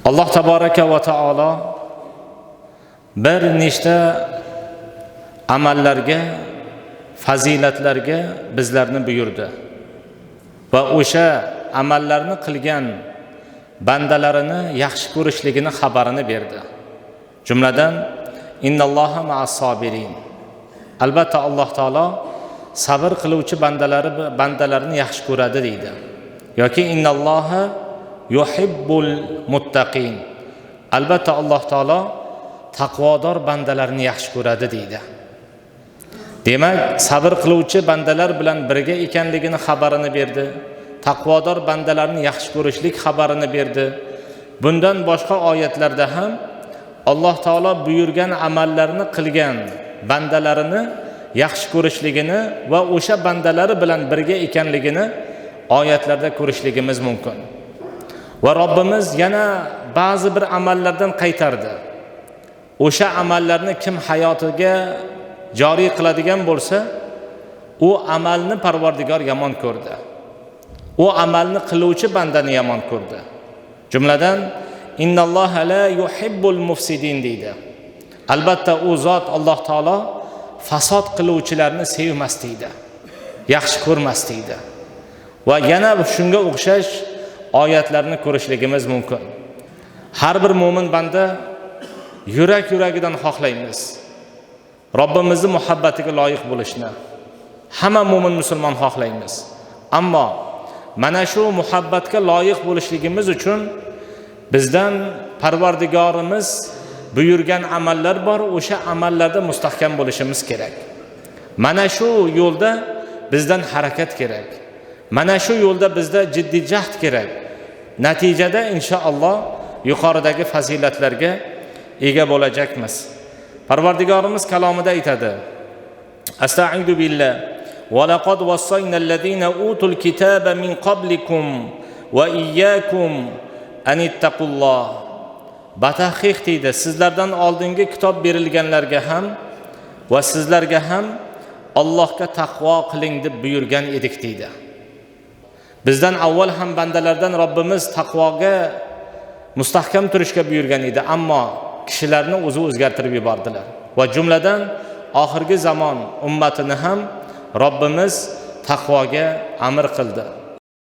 Alloh tabaraka va taolo bir nechta amallarga, fazilatlarga bizlarni buyurdi va o'sha amallarni qilgan bandalarini yaxshi ko'rishligini xabarini berdi. Jumladan innalloha ma'as sobirin. Albatta Alloh taolo sabr qiluvchi bandalarini yaxshi ko'radi deydi. Yoki innalloha yuhibbul muttaqin. Albatta Alloh taolo taqvodor bandalarni yaxshi ko'radi deydi. Demak, sabr qiluvchi bandalar bilan birga ekanligini xabarini berdi. Taqvodor bandalarni yaxshi ko'rishlik xabarini berdi. Bundan boshqa oyatlarda ham Alloh taolo buyurgan amallarni qilgan bandalarini yaxshi ko'rishligini va o'sha bandalari bilan birga ekanligini oyatlarda ko'rishligimiz mumkin. Va Robbimiz yana ba'zi bir amallardan qaytardi. O'sha amallarni kim hayotiga joriy qiladigan bo'lsa, u amalni Parvardigor yomon ko'rdi. U amalni qiluvchi bandani yomon ko'rdi. Jumladan innalloha la yuhibbul mufsidin deydi. Albatta u zot Alloh taolo fasod qiluvchilarni sevmas deydi. Yaxshi ko'rmas deydi. Va yana shunga o'xshash oyatlarni ko'rishligimiz mumkin. Har bir mo'min banda yuragidan xohlaymiz Robbimizning muhabbatiga loyiq bo'lishni. Hamma mo'min musulmon xohlaymiz. Ammo mana shu muhabbatga loyiq bo'lishligimiz uchun bizdan Parvardigorimiz buyurgan amallar bor, o'sha amallarda mustahkam bo'lishimiz kerak. Mana shu yo'lda bizdan harakat kerak. Mana shu yo'lda bizda jiddiy jahd kerak. Natijada inshaalloh yuqoridagi fazilatlarga ega bo'lajakmiz. Parvardigorimiz kalomida aytadi: Astaizu billah va laqad wassayna allazina utul kitaba min qablikum va iyyakum an ittaqulloh. Batahqiq deydi, sizlardan oldingi kitob berilganlarga ham va sizlarga ham Allohga taqvo qiling deb buyurgan edik deydi. Bizdan avval ham bandalardan Robbimiz taqvoga mustahkam turishga buyurgan edi, ammo kishilarni o'zi o'zgartirib yubordilar. Va jumladan oxirgi zamon ummatini ham Robbimiz taqvoga amr qildi.